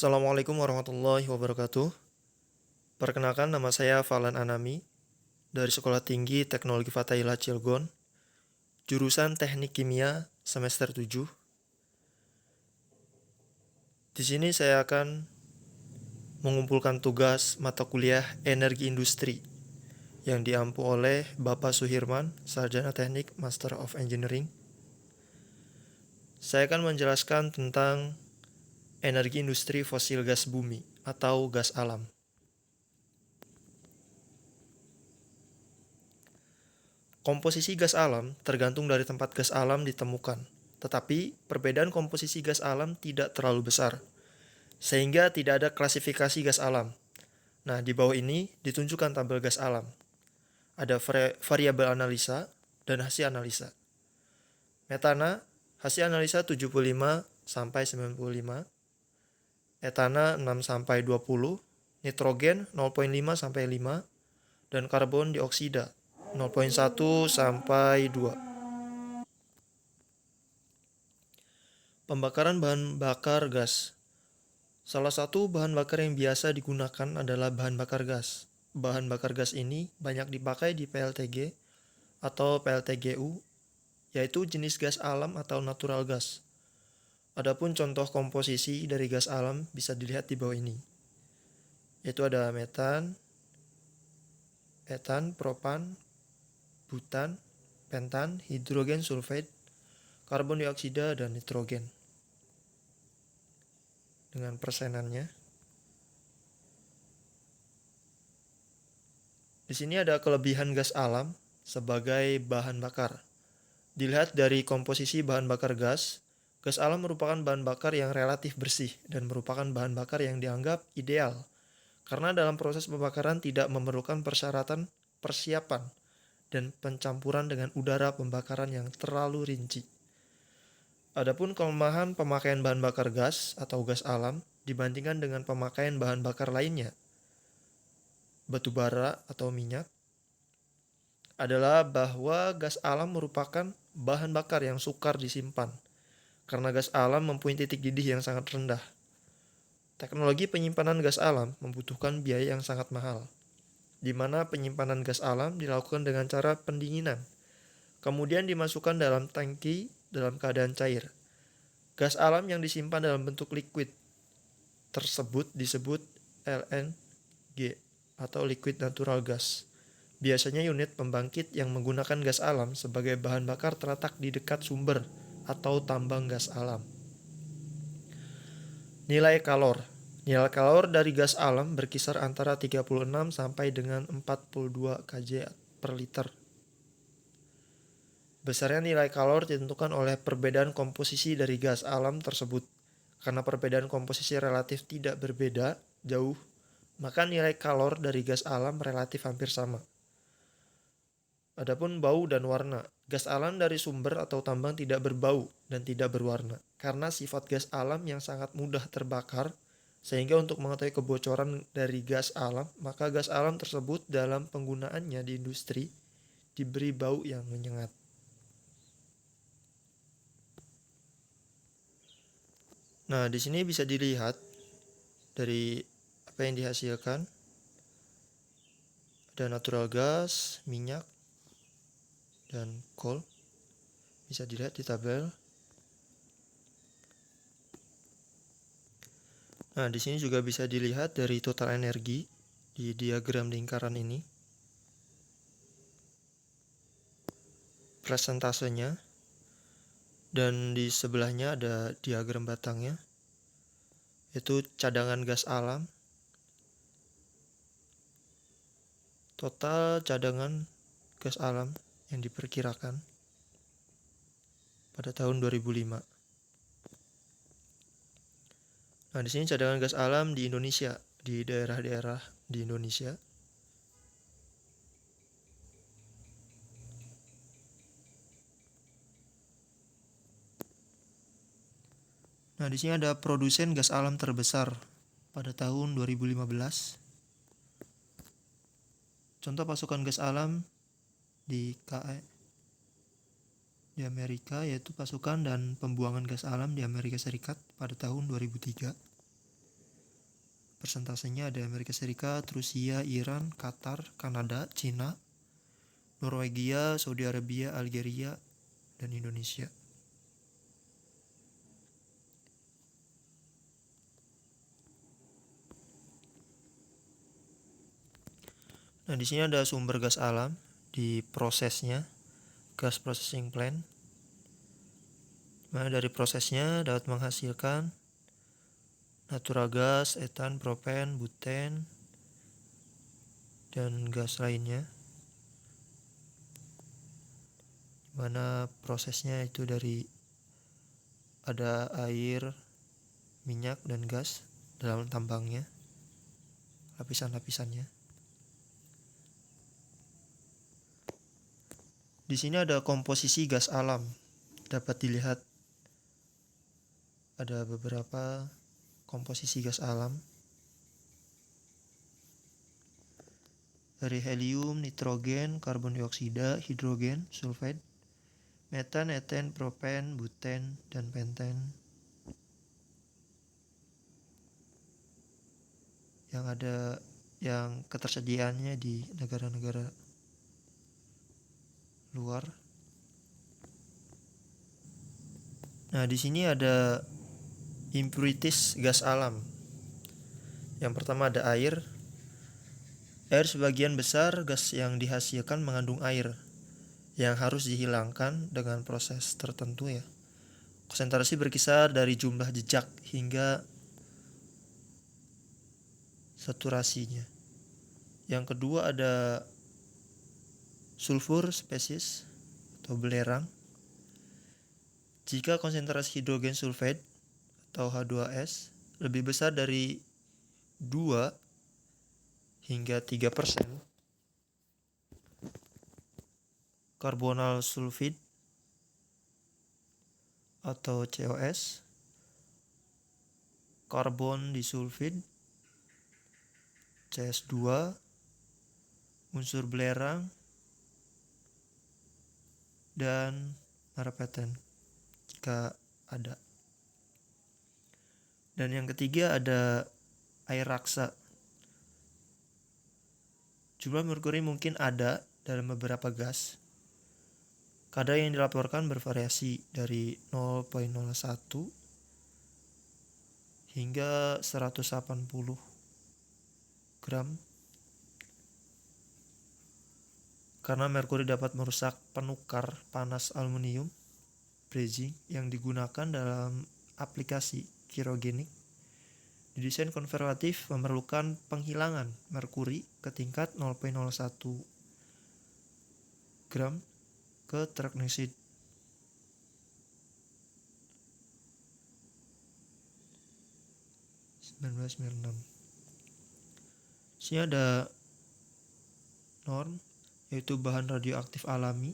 Assalamualaikum warahmatullahi wabarakatuh. Perkenalkan, nama saya Falan Anami dari Sekolah Tinggi Teknologi Fatahillah Cilegon, jurusan Teknik Kimia semester 7. Di sini saya akan mengumpulkan tugas mata kuliah Energi Industri yang diampu oleh Bapak Suhirman, Sarjana Teknik Master of Engineering. Saya akan menjelaskan tentang energi industri fosil gas bumi atau gas alam. Komposisi gas alam tergantung dari tempat gas alam ditemukan, tetapi perbedaan komposisi gas alam tidak terlalu besar, sehingga tidak ada klasifikasi gas alam. Nah, di bawah ini ditunjukkan tabel gas alam. Ada variabel analisa dan hasil analisa. Metana, hasil analisa 75 sampai 95, etana 6 sampai 20, nitrogen 0,5 sampai 5, dan karbon dioksida 0,1 sampai 2. Pembakaran bahan bakar gas. Salah satu bahan bakar yang biasa digunakan adalah bahan bakar gas. Bahan bakar gas ini banyak dipakai di PLTG atau PLTGU, yaitu jenis gas alam atau natural gas. Adapun contoh komposisi dari gas alam bisa dilihat di bawah ini, yaitu ada metan, etan, propan, butan, pentan, hidrogen sulfide, karbon dioksida, dan nitrogen. Dengan persenannya. Di sini ada kelebihan gas alam sebagai bahan bakar. Dilihat dari komposisi bahan bakar gas, gas alam merupakan bahan bakar yang relatif bersih dan merupakan bahan bakar yang dianggap ideal karena dalam proses pembakaran tidak memerlukan persyaratan persiapan dan pencampuran dengan udara pembakaran yang terlalu rinci. Adapun kelemahan pemakaian bahan bakar gas atau gas alam dibandingkan dengan pemakaian bahan bakar lainnya, batu bara atau minyak, adalah bahwa gas alam merupakan bahan bakar yang sukar disimpan, karena gas alam mempunyai titik didih yang sangat rendah. Teknologi penyimpanan gas alam membutuhkan biaya yang sangat mahal, di mana penyimpanan gas alam dilakukan dengan cara pendinginan, kemudian dimasukkan dalam tangki dalam keadaan cair. Gas alam yang disimpan dalam bentuk liquid tersebut disebut LNG atau liquid natural gas. Biasanya unit pembangkit yang menggunakan gas alam sebagai bahan bakar terletak di dekat sumber atau tambang gas alam. Nilai kalor. Nilai kalor dari gas alam berkisar antara 36 sampai dengan 42 kJ per liter. Besarnya nilai kalor ditentukan oleh perbedaan komposisi dari gas alam tersebut. Karena perbedaan komposisi relatif tidak berbeda jauh, maka nilai kalor dari gas alam relatif hampir sama. Adapun bau dan warna, gas alam dari sumber atau tambang tidak berbau dan tidak berwarna, karena sifat gas alam yang sangat mudah terbakar, sehingga untuk mengetahui kebocoran dari gas alam, maka gas alam tersebut dalam penggunaannya di industri diberi bau yang menyengat. Nah, di sini bisa dilihat dari apa yang dihasilkan. Ada natural gas, minyak, dan coal. Bisa dilihat di tabel. Nah, di sini juga bisa dilihat dari total energi di diagram lingkaran ini. Presentasenya. Dan di sebelahnya ada diagram batangnya, yaitu cadangan gas alam. Total cadangan gas alam yang diperkirakan pada tahun 2005. Nah, di sini cadangan gas alam di Indonesia, di daerah-daerah di Indonesia. Nah, di sini ada produsen gas alam terbesar pada tahun 2015. Contoh pasukan gas alam di Amerika, yaitu pasukan dan pembuangan gas alam di Amerika Serikat pada tahun 2003. Persentasenya ada Amerika Serikat, Rusia, Iran, Qatar, Kanada, Cina, Norwegia, Saudi Arabia, Algeria, dan Indonesia. Nah, di sini ada sumber gas alam di prosesnya, gas processing plant. Mana dari prosesnya dapat menghasilkan natural gas, etan, propen, buten, dan gas lainnya. Mana prosesnya itu dari ada air, minyak, dan gas dalam tambangnya, lapisan-lapisannya. Di sini ada komposisi gas alam. Dapat dilihat ada beberapa komposisi gas alam. Dari helium, nitrogen, karbon dioksida, hidrogen, sulfide, metan, eten, propen, buten, dan penten. Yang ada yang ketersediaannya di negara-negara luar. Nah, di sini ada impurities gas alam. Yang pertama ada air. Air sebagian besar gas yang dihasilkan mengandung air yang harus dihilangkan dengan proses tertentu ya. Konsentrasi berkisar dari jumlah jejak hingga saturasinya. Yang kedua ada sulfur spesies atau belerang. Jika konsentrasi hidrogen sulfide atau H2S lebih besar dari 2 hingga 3%, karbonal sulfide atau COS, karbon disulfide, CS2, unsur belerang, dan merapeten jika ada. Dan yang ketiga ada air raksa. Jumlah merkuri mungkin ada dalam beberapa gas. Kadar yang dilaporkan bervariasi dari 0,01 hingga 180 gram. Karena merkuri dapat merusak penukar panas aluminium, brazing, yang digunakan dalam aplikasi kiogenik. Didesain konservatif memerlukan penghilangan merkuri ke tingkat 0,01 gram ke teraksida. Sini ada norm, yaitu bahan radioaktif alami.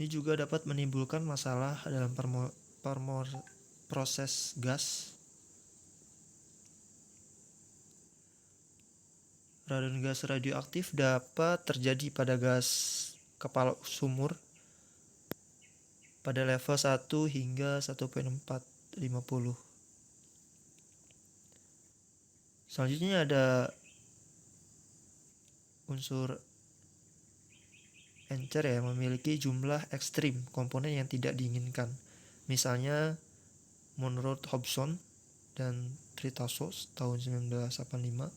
Ini juga dapat menimbulkan masalah dalam proses gas. Radon gas radioaktif dapat terjadi pada gas kepala sumur pada level 1 hingga 1,450. Selanjutnya ada unsur encer yang memiliki jumlah ekstrim komponen yang tidak diinginkan. Misalnya menurut Hobson dan Tritasos tahun 1985,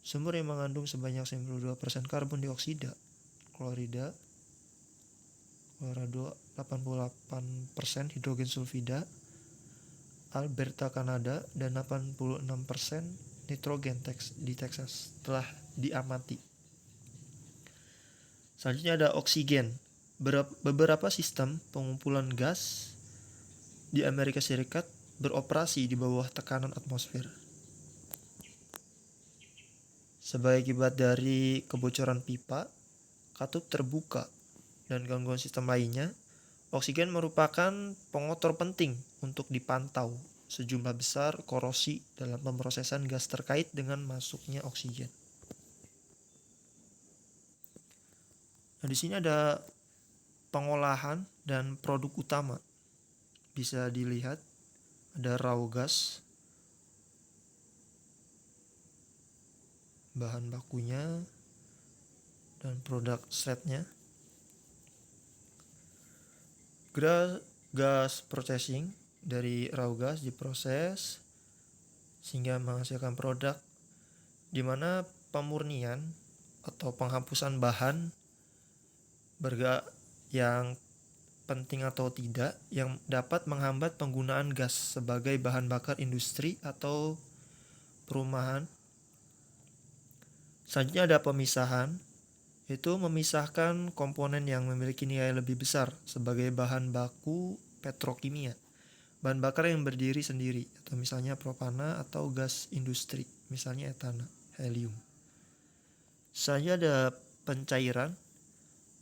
sumur yang mengandung sebanyak 92% karbon dioksida, klorida, chlorado 88%, hidrogen sulfida, Alberta, Kanada, dan 86% nitrogen di Texas telah diamati. Selanjutnya ada oksigen. Beberapa sistem pengumpulan gas di Amerika Serikat beroperasi di bawah tekanan atmosfer. Sebagai akibat dari kebocoran pipa, katup terbuka, dan gangguan sistem lainnya, oksigen merupakan pengotor penting untuk dipantau sejumlah besar korosi dalam pemrosesan gas terkait dengan masuknya oksigen. Nah, di sini ada pengolahan dan produk utama. Bisa dilihat ada raw gas, bahan bakunya dan produk slate-nya. Gas processing, dari raw gas diproses sehingga menghasilkan produk, di mana pemurnian atau penghapusan bahan yang penting atau tidak yang dapat menghambat penggunaan gas sebagai bahan bakar industri atau perumahan. Selanjutnya ada pemisahan, yaitu memisahkan komponen yang memiliki nilai lebih besar sebagai bahan baku petrokimia, bahan bakar yang berdiri sendiri, atau misalnya propana atau gas industri, misalnya etana, helium. Selanjutnya ada pencairan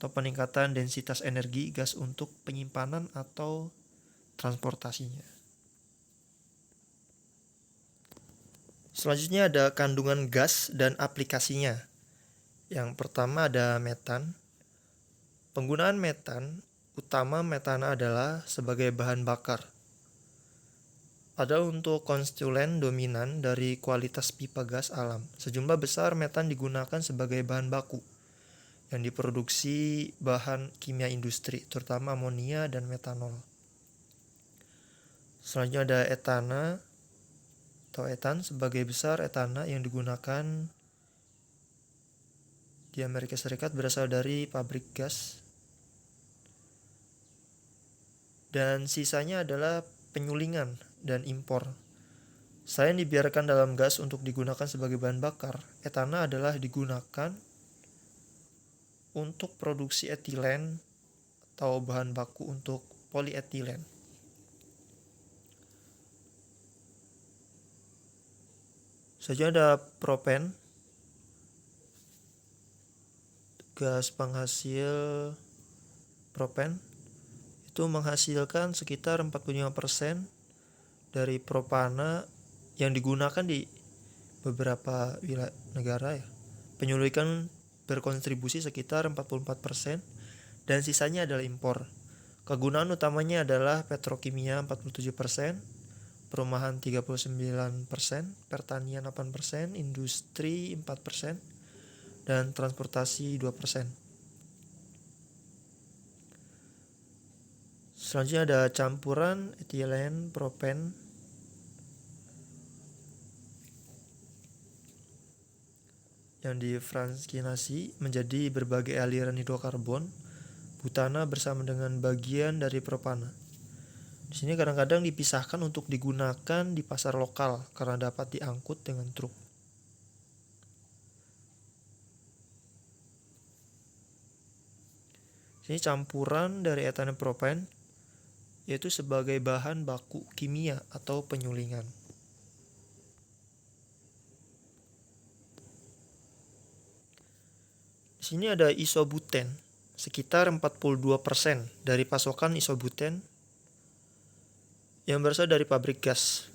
atau peningkatan densitas energi gas untuk penyimpanan atau transportasinya. Selanjutnya ada kandungan gas dan aplikasinya. Yang pertama ada metan. Penggunaan metan, utama metana adalah sebagai bahan bakar. Ada untuk konstituen dominan dari kualitas pipa gas alam. Sejumlah besar metan digunakan sebagai bahan baku yang diproduksi bahan kimia industri, terutama amonia dan metanol. Selanjutnya ada etana atau etan. Sebagai besar etana yang digunakan di Amerika Serikat berasal dari pabrik gas, dan sisanya adalah penyulingan dan impor. Selain dibiarkan dalam gas untuk digunakan sebagai bahan bakar, etana adalah digunakan untuk produksi etilen atau bahan baku untuk polietilen. Selanjutnya ada propen, gas penghasil propen. Itu menghasilkan sekitar 45% dari propana yang digunakan di beberapa wilayah negara ya. Penyulingan berkontribusi sekitar 44% dan sisanya adalah impor. Kegunaan utamanya adalah petrokimia 47%, perumahan 39%, pertanian 8%, industri 4%, dan transportasi 2%. Selanjutnya ada campuran etilen propen. Yang difraksinasi menjadi berbagai aliran hidrokarbon butana bersama dengan bagian dari propana. Di sini kadang-kadang dipisahkan untuk digunakan di pasar lokal karena dapat diangkut dengan truk. Ini campuran dari etan dan propen, yaitu sebagai bahan baku kimia atau penyulingan. Di sini ada isobuten, sekitar 42% dari pasokan isobuten yang berasal dari pabrik gas.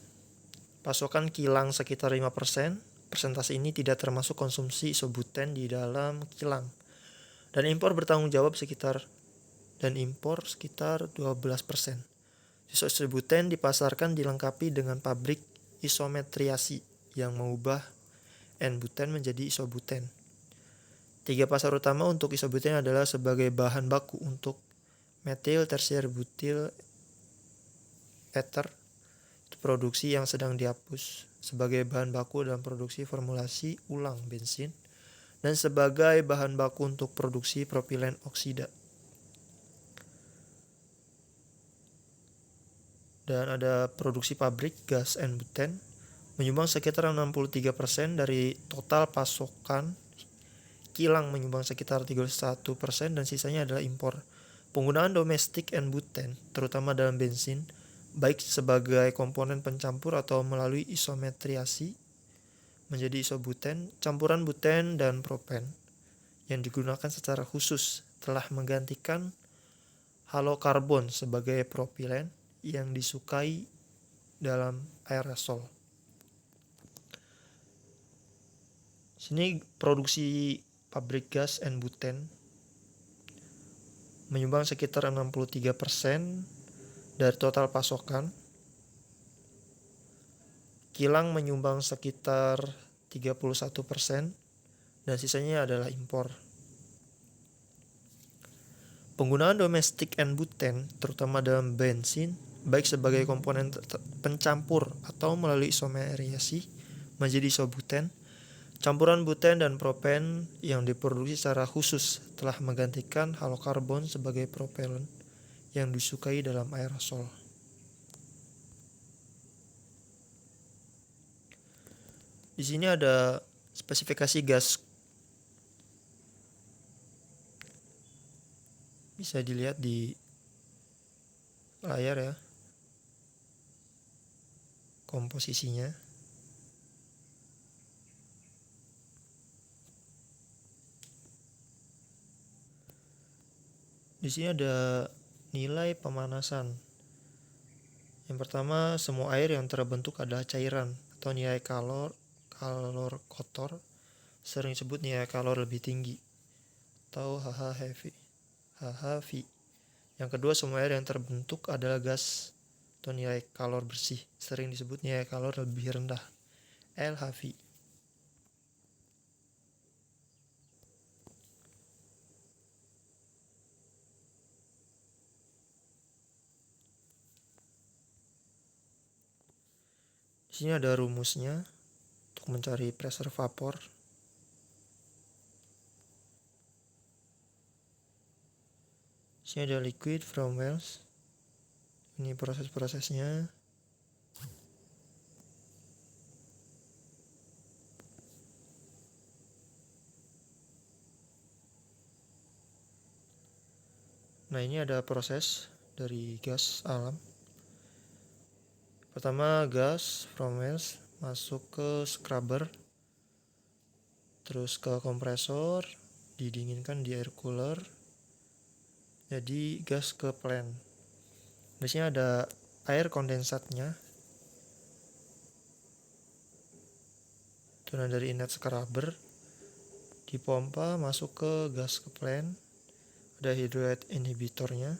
Pasokan kilang sekitar 5%. Persentase ini tidak termasuk konsumsi isobuten di dalam kilang. Dan impor bertanggung jawab sekitar 12%. Isobuten dipasarkan dilengkapi dengan pabrik isometriasi yang mengubah N-buten menjadi isobuten. 3 pasar utama untuk isobuten adalah sebagai bahan baku untuk metil tersier butil ether, produksi yang sedang dihapus, sebagai bahan baku dalam produksi formulasi ulang bensin, dan sebagai bahan baku untuk produksi propilen oksida. Dan ada produksi pabrik gas N-buten menyumbang sekitar 63% dari total pasokan. Kilang menyumbang sekitar 31% dan sisanya adalah impor. Penggunaan domestik N-buten terutama dalam bensin, baik sebagai komponen pencampur atau melalui isometriasi menjadi isobuten, campuran buten dan propen yang digunakan secara khusus telah menggantikan halokarbon sebagai propilen yang disukai dalam aerosol. Sini produksi pabrik gas N-buten menyumbang sekitar 63% dari total pasokan. Kilang menyumbang sekitar 31%, dan sisanya adalah impor. Penggunaan domestic and butane, terutama dalam bensin, baik sebagai komponen pencampur atau melalui isomerisasi menjadi isobuten. Campuran buten dan propen yang diproduksi secara khusus telah menggantikan halokarbon sebagai propellan yang disukai dalam aerosol. Di sini ada spesifikasi gas. Bisa dilihat di layar ya, komposisinya. Di sini ada nilai pemanasan. Yang pertama, semua air yang terbentuk adalah cairan atau nilai kalor kotor, sering disebut nilai kalor lebih tinggi atau HHV. Yang kedua, semua air yang terbentuk adalah gas atau nilai kalor bersih, sering disebut nilai kalor lebih rendah, LHV. Di sini ada rumusnya untuk mencari pressure vapor. Di sini ada liquid from wells. Ini proses-prosesnya. Nah, ini ada proses dari gas alam. Pertama, gas from wells masuk ke scrubber, terus ke kompresor, didinginkan di air cooler, jadi gas ke plant. Di sini ada air kondensatnya, turun dari inlet scrubber, dipompa masuk ke gas ke plant, ada hydrolate inhibitornya.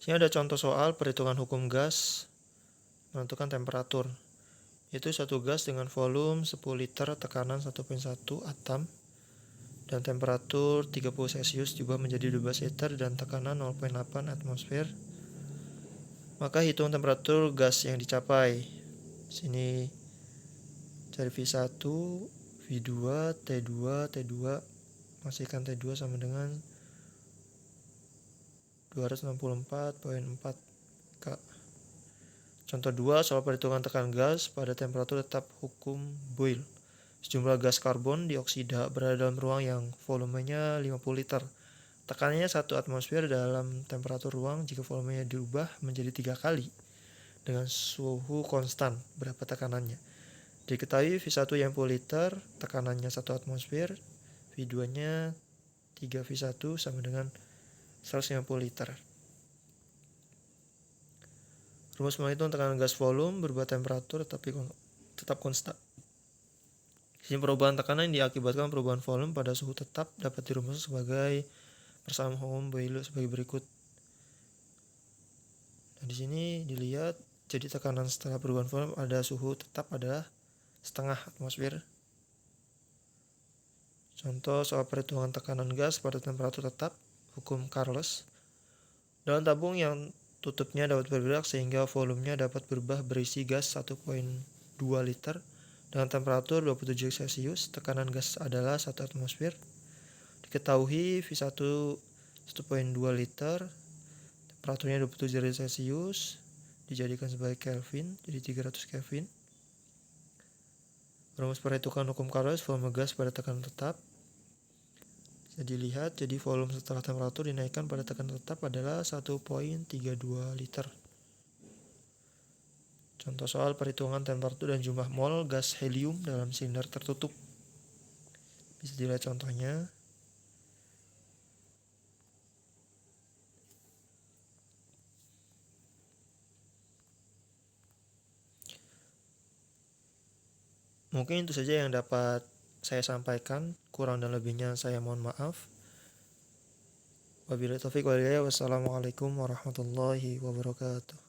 Sini ada contoh soal perhitungan hukum gas menentukan temperatur. Yaitu satu gas dengan volume 10 liter, tekanan 1,1 atom, dan temperatur 30 Celcius diubah menjadi 12 liter dan tekanan 0,8 atmosfer. Maka hitung temperatur gas yang dicapai. Sini cari V1, V2, T2 masihkan T2 sama dengan 264,4 K. Contoh 2, soal perhitungan tekanan gas pada temperatur tetap hukum Boyle. Sejumlah gas karbon dioksida berada dalam ruang yang volumenya 50 liter. Tekanannya 1 atmosfer dalam temperatur ruang jika volumenya diubah menjadi 3 kali dengan suhu konstan. Berapa tekanannya? Diketahui V1 yang 10 liter, tekanannya 1 atmosfer, V2-nya 3 V1 sama dengan 150 liter. Rumus menghitung tekanan gas volume berubah temperatur tetap konstan. Sini perubahan tekanan yang diakibatkan perubahan volume pada suhu tetap dapat dirumuskan sebagai persamaan hukum Boyle sebagai berikut. Nah, di sini dilihat jadi tekanan setelah perubahan volume ada suhu tetap adalah setengah atmosfer. Contoh soal perhitungan tekanan gas pada temperatur tetap, hukum Carlos. Dalam tabung yang tutupnya dapat bergerak sehingga volumenya dapat berubah berisi gas 1,2 liter dengan temperatur 27 Celcius, tekanan gas adalah 1 atmosfer. Diketahui V1 1,2 liter, temperaturnya 27 derajat Celcius, dijadikan sebagai Kelvin, jadi 300 Kelvin. Rumus perhitungan hukum Carlos, volume gas pada tekanan tetap. Bisa dilihat, jadi volume setelah temperatur dinaikkan pada tekanan tetap adalah 1,32 liter. Contoh soal perhitungan temperatur dan jumlah mol gas helium dalam silinder tertutup. Bisa dilihat contohnya. Mungkin itu saja yang dapat saya sampaikan, kurang dan lebihnya saya mohon maaf. Wabillahi taufiq wal hidayah. Wassalamualaikum warahmatullahi wabarakatuh.